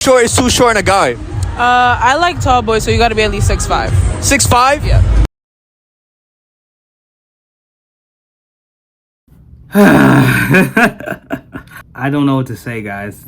Short is too short in a guy. I like tall boys, so you gotta be at least 6'5". 6'5"? Yeah. I don't know what to say, guys.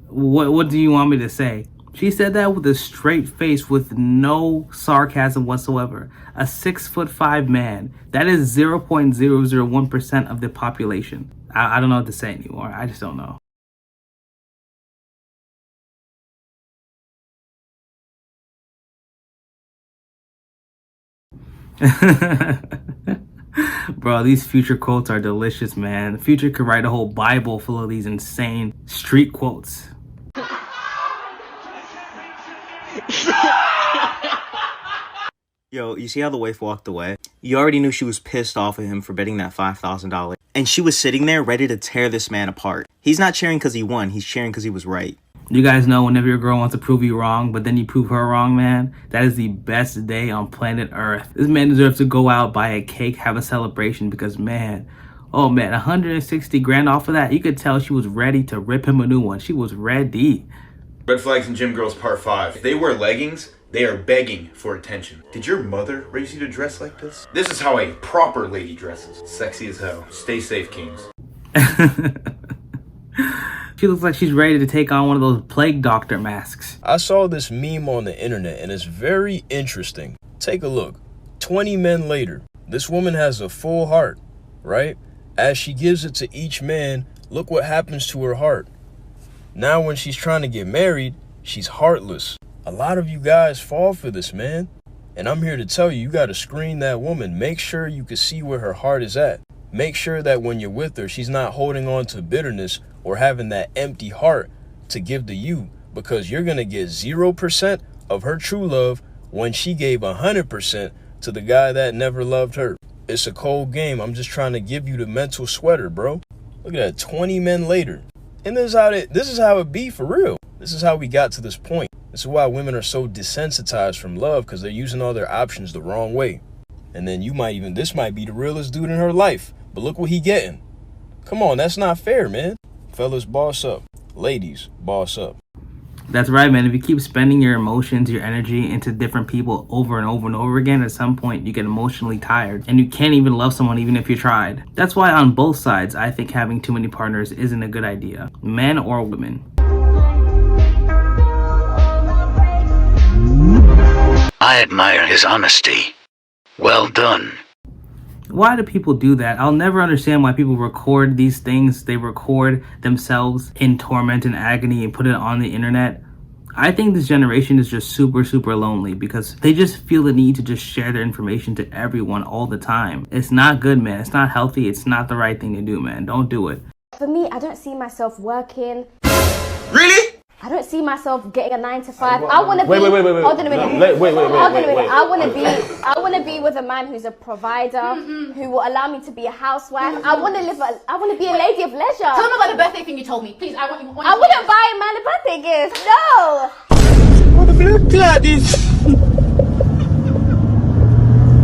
What do you want me to say? She said that with a straight face, with no sarcasm whatsoever. A 6'5" man. That is 0.001% of the population. I don't know what to say anymore. I just don't know. Bro, these Future quotes are delicious, man. Future could write a whole Bible full of these insane street quotes. Yo, you see how the wife walked away? You already knew she was pissed off at him for betting that $5,000. And she was sitting there ready to tear this man apart. He's not cheering because he won. He's cheering because he was right. You guys know whenever your girl wants to prove you wrong, but then you prove her wrong, man, that is the best day on planet Earth. This man deserves to go out, buy a cake, have a celebration because, man, oh man, 160 grand off of that. You could tell she was ready to rip him a new one. She was ready. Red Flags and Gym Girls Part 5. If they wear leggings, they are begging for attention. Did your mother raise you to dress like this? This is how a proper lady dresses. Sexy as hell. Stay safe, kings. She looks like she's ready to take on one of those plague doctor masks. I saw this meme on the internet and it's very interesting. Take a look. 20 men later, this woman has a full heart, right? As she gives it to each man, look what happens to her heart. Now when she's trying to get married, she's heartless. A lot of you guys fall for this, man. And I'm here to tell you, you gotta screen that woman. Make sure you can see where her heart is at. Make sure that when you're with her, she's not holding on to bitterness or having that empty heart to give to you, because you're gonna get 0% of her true love when she gave 100% to the guy that never loved her. It's a cold game. I'm just trying to give you the mental sweater, bro. Look at that, 20 men later. And this is how it be for real. This is how we got to this point. This is why women are so desensitized from love, because they're using all their options the wrong way. And then this might be the realest dude in her life, but look what he getting. Come on, that's not fair, man. Fellas, boss up. Ladies, boss up. That's right, man. If you keep spending your emotions, your energy into different people over and over and over again, at some point you get emotionally tired and you can't even love someone even if you tried. That's why on both sides, I think having too many partners isn't a good idea, men or women. I admire his honesty. Well done. Why do people do that? I'll never understand why people record these things. They record themselves in torment and agony and put it on the internet. I think this generation is just super, super lonely because they just feel the need to just share their information to everyone all the time. It's not good, man. It's not healthy. It's not the right thing to do, man. Don't do it. For me, I don't see myself working. Really? I don't see myself getting a 9 to 5. I want to be. Wait. Hold on a minute. Wait. Hold on a minute. I want to be with a man who's a provider, who will allow me to be a housewife. I want to be a lady of leisure. Tell me about the birthday thing you told me, please. I wouldn't buy a man a birthday gift. No. What the blood like this?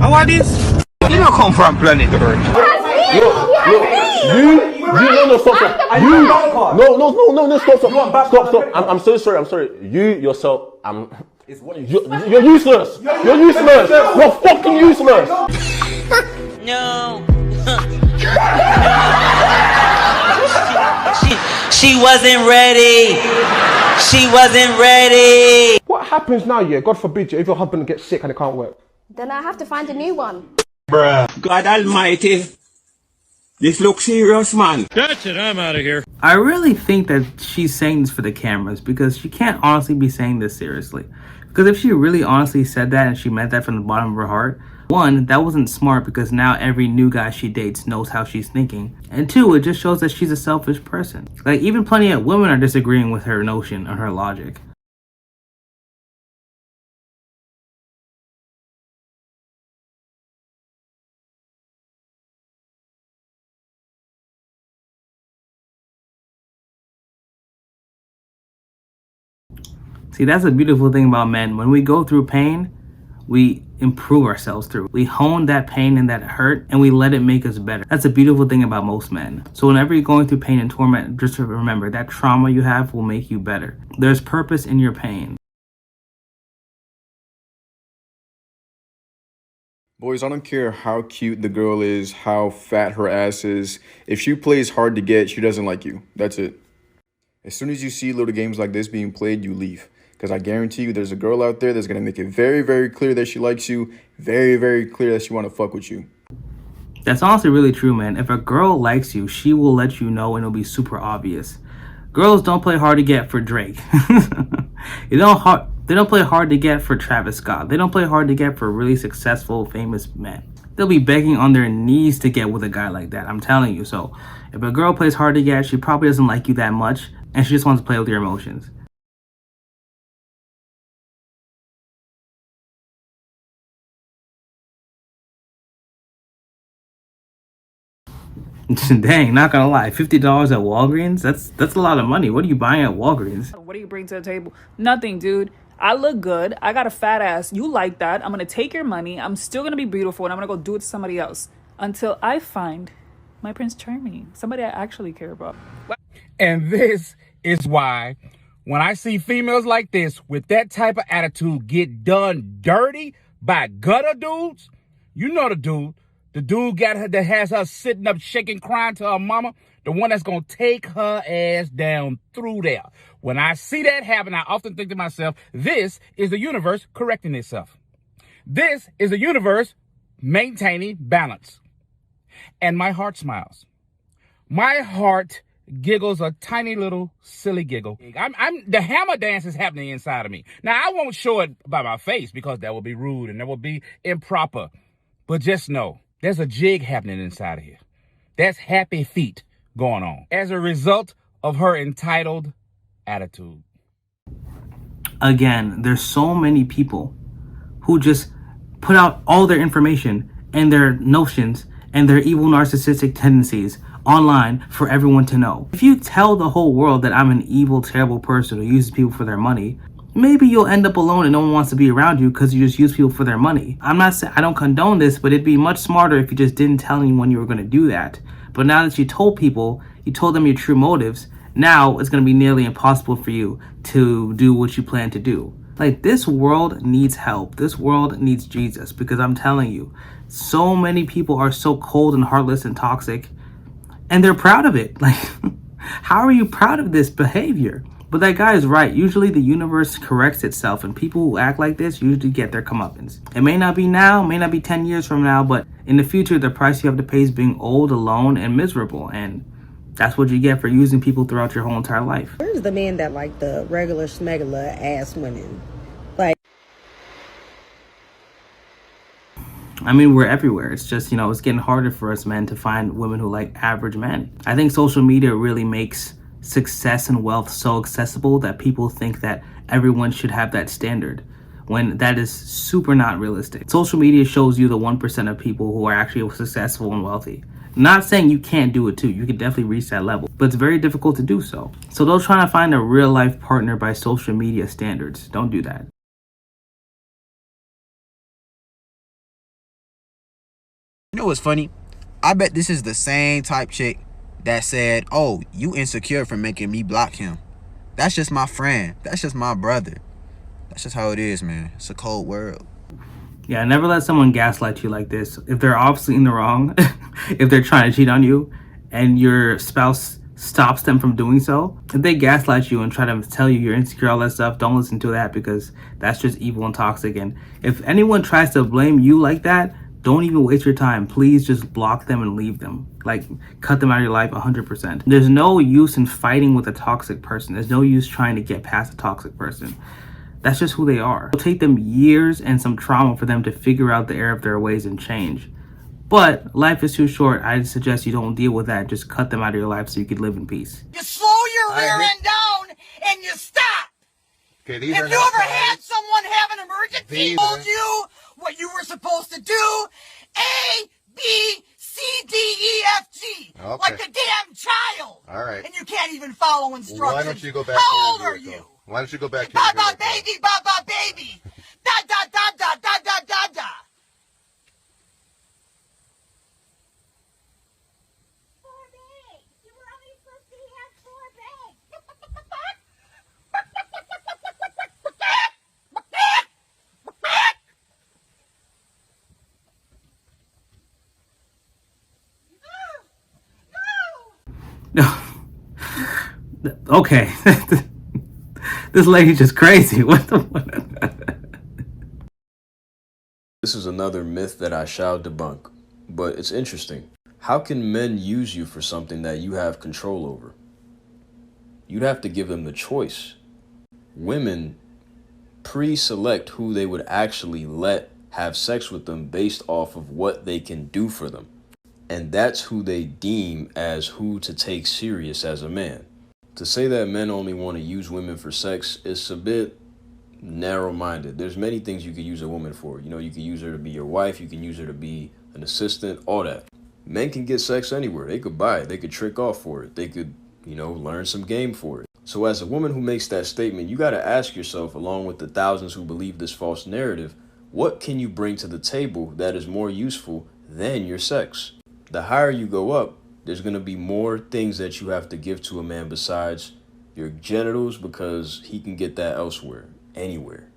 How are this? You don't come from planet Earth. Stop. I'm so sorry. You yourself, you're useless. You're useless. You're fucking useless. No. She wasn't ready. She wasn't ready. What happens now, yeah? God forbid you, if your husband gets sick and it can't work. Then I have to find a new one. Bruh. God almighty. This looks serious, man. That's it, I'm out of here. I really think that she's saying this for the cameras because she can't honestly be saying this seriously. Because if she really honestly said that and she meant that from the bottom of her heart, one, that wasn't smart because now every new guy she dates knows how she's thinking. And two, it just shows that she's a selfish person. Like, even plenty of women are disagreeing with her notion or her logic. See, that's a beautiful thing about men. When we go through pain, we improve ourselves through. We hone that pain and that hurt, and we let it make us better. That's a beautiful thing about most men. So whenever you're going through pain and torment, just remember that trauma you have will make you better. There's purpose in your pain. Boys, I don't care how cute the girl is, how fat her ass is. If she plays hard to get, she doesn't like you. That's it. As soon as you see little games like this being played, you leave. Because I guarantee you there's a girl out there that's going to make it very, very clear that she likes you. Very, very clear that she want to fuck with you. That's honestly really true, man. If a girl likes you, she will let you know and it'll be super obvious. Girls don't play hard to get for Drake. They don't play hard to get for Travis Scott. They don't play hard to get for really successful, famous men. They'll be begging on their knees to get with a guy like that. I'm telling you. So if a girl plays hard to get, she probably doesn't like you that much, and she just wants to play with your emotions. Dang, not gonna lie, $50 at Walgreens? That's a lot of money. What are you buying at Walgreens? What do you bring to the table? Nothing, dude. I look good. I got a fat ass. You like that. I'm going to take your money. I'm still going to be beautiful, and I'm going to go do it to somebody else until I find my Prince Charming, somebody I actually care about. And this is why when I see females like this with that type of attitude get done dirty by gutter dudes, you know the dude. The dude that has her sitting up shaking, crying to her mama. The one that's going to take her ass down through there. When I see that happen, I often think to myself, this is the universe correcting itself. This is the universe maintaining balance. And my heart smiles. My heart giggles a tiny little silly giggle. The hammer dance is happening inside of me. Now, I won't show it by my face because that would be rude and that would be improper. But just know, there's a jig happening inside of here. That's happy feet going on as a result of her entitled attitude. Again, there's so many people who just put out all their information and their notions and their evil narcissistic tendencies online for everyone to know. If you tell the whole world that I'm an evil, terrible person who uses people for their money, maybe you'll end up alone and no one wants to be around you because you just use people for their money. I'm not saying I don't condone this, but it'd be much smarter if you just didn't tell anyone you were going to do that. But now that you told people, you told them your true motives, now it's going to be nearly impossible for you to do what you plan to do. Like, this world needs help. This world needs Jesus, because I'm telling you, so many people are so cold and heartless and toxic, and they're proud of it. Like, how are you proud of this behavior? But that guy is right. Usually the universe corrects itself, and people who act like this usually get their comeuppance. It may not be now, may not be 10 years from now, but in the future, the price you have to pay is being old, alone, and miserable. And that's what you get for using people throughout your whole entire life. Where's the men that like the regular smegular ass women? Like, I mean, we're everywhere. It's just, it's getting harder for us men to find women who like average men. I think social media really makes success and wealth so accessible that people think that everyone should have that standard, when that is super not realistic. Social media shows you the 1% of people who are actually successful and wealthy. Not saying you can't do it too. You can definitely reach that level, but it's very difficult to do so. So don't try to find a real life partner by social media standards. Don't do that. You know what's funny? I bet this is the same type chick that said, "Oh, you insecure for making me block him. That's just my friend. That's just my brother." That's just how it is, man. It's a cold world. Yeah, never let someone gaslight you like this. If they're obviously in the wrong, if they're trying to cheat on you and your spouse stops them from doing so, if they gaslight you and try to tell you you're insecure, all that stuff, don't listen to that, because that's just evil and toxic. And if anyone tries to blame you like that, don't even waste your time. Please just block them and leave them. Like, cut them out of your life 100%. There's no use in fighting with a toxic person. There's no use trying to get past a toxic person. That's just who they are. It'll take them years and some trauma for them to figure out the error of their ways and change. But life is too short. I suggest you don't deal with that. Just cut them out of your life so you can live in peace. You slow your rear end down and you stop. Okay, If you ever had someone have an emergency, told you what you were supposed to do, A, B, C, D, E, F, G, like a damn child. All right. And you can't even follow instructions. Why don't you go back? How old are you? Why don't you go back? Baba baby, baba baby. Da da da da da da Okay. This lady's just crazy. What the? This is another myth that I shall debunk, but it's interesting. How can men use you for something that you have control over? You'd have to give them the choice. Women pre-select who they would actually let have sex with them based off of what they can do for them. And that's who they deem as who to take serious as a man. To say that men only want to use women for sex is a bit narrow-minded. There's many things you could use a woman for. You know, you can use her to be your wife, you can use her to be an assistant, all that. Men can get sex anywhere. They could buy it, they could trick off for it, they could, learn some game for it. So as a woman who makes that statement, you got to ask yourself, along with the thousands who believe this false narrative, what can you bring to the table that is more useful than your sex? The higher you go up, there's going to be more things that you have to give to a man besides your genitals, because he can get that elsewhere, anywhere.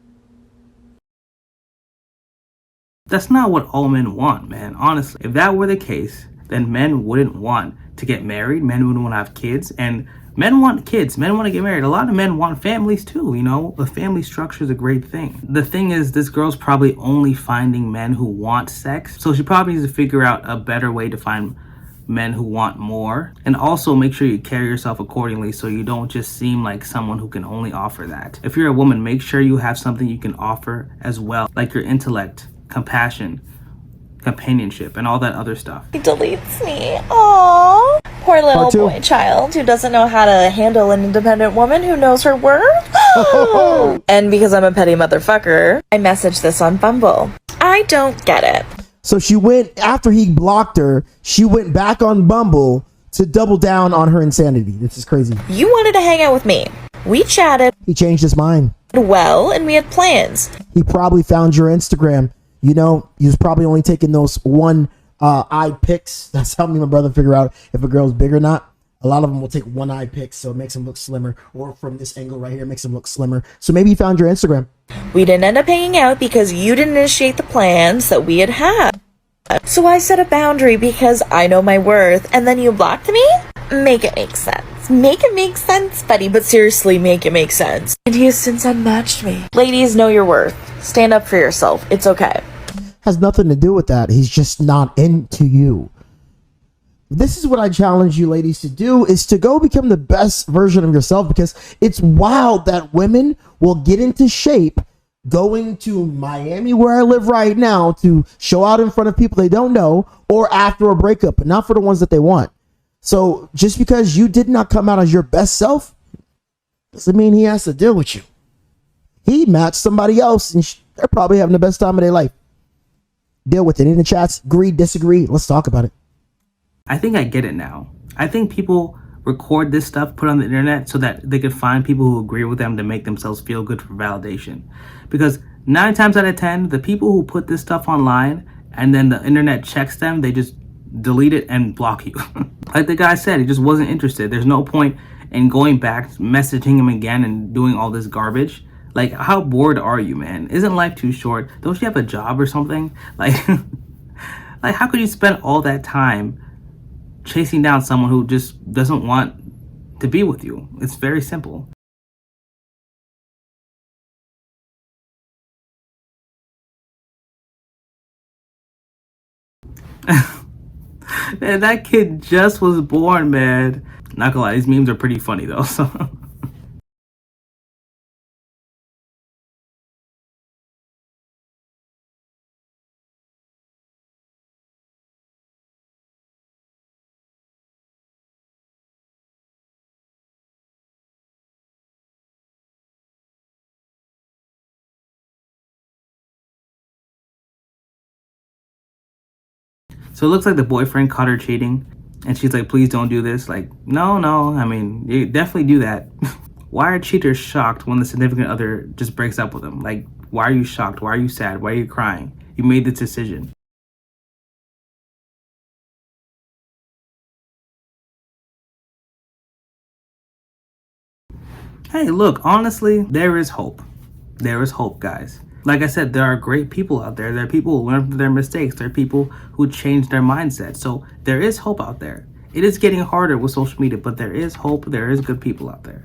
That's not what all men want, man. Honestly, if that were the case, then men wouldn't want to get married. Men wouldn't want to have kids, and men want kids. Men want to get married. A lot of men want families too, The family structure is a great thing. The thing is, this girl's probably only finding men who want sex. So she probably needs to figure out a better way to find men who want more. And also make sure you carry yourself accordingly so you don't just seem like someone who can only offer that. If you're a woman, make sure you have something you can offer as well, like your intellect, compassion, companionship, and all that other stuff. He deletes me. Aww. Poor little boy child who doesn't know how to handle an independent woman who knows her worth. And because I'm a petty motherfucker, I messaged this on Bumble. I don't get it. So she went, after he blocked her, she went back on Bumble to double down on her insanity. This is crazy. You wanted to hang out with me. We chatted. He changed his mind. Well, and we had plans. He probably found your Instagram. He was probably only taking those one eye pics. That's how me and my brother figure out if a girl's big or not. A lot of them will take one eye pics, so it makes them look slimmer. Or from this angle right here, it makes them look slimmer. So maybe he found your Instagram. We didn't end up hanging out because you didn't initiate the plans that we had. So I set a boundary because I know my worth, and then you blocked me? Make it make sense. Make it make sense, buddy, but seriously, make it make sense. And he has since unmatched me. Ladies, know your worth. Stand up for yourself. It's okay. Has nothing to do with that. He's just not into you. This is what I challenge you ladies to do, is to go become the best version of yourself, because it's wild that women will get into shape going to Miami, where I live right now, to show out in front of people they don't know, or after a breakup, but not for the ones that they want. So just because you did not come out as your best self doesn't mean he has to deal with you. He matched somebody else, and they're probably having the best time of their life. Deal with it. In the chats, agree, disagree. Let's talk about it. I think I get it now. I think people record this stuff, put on the internet so that they could find people who agree with them to make themselves feel good for validation. Because 9 times out of 10, the people who put this stuff online and then the internet checks them, they just delete it and block you. Like the guy said, he just wasn't interested. There's no point in going back, messaging him again and doing all this garbage. Like, how bored are you, man? Isn't life too short? Don't you have a job or something? Like, like how could you spend all that time chasing down someone who just doesn't want to be with you? It's very simple. Man, that kid just was born, man. Not gonna lie, these memes are pretty funny though, so. So it looks like the boyfriend caught her cheating, and she's like, please don't do this. Like, no, I mean, you definitely do that. Why are cheaters shocked when the significant other just breaks up with them? Like, why are you shocked? Why are you sad? Why are you crying? You made this decision. Hey, look, honestly, there is hope. There is hope, guys. Like I said, there are great people out there. There are people who learn from their mistakes. There are people who change their mindset. So there is hope out there. It is getting harder with social media, but there is hope. There is good people out there.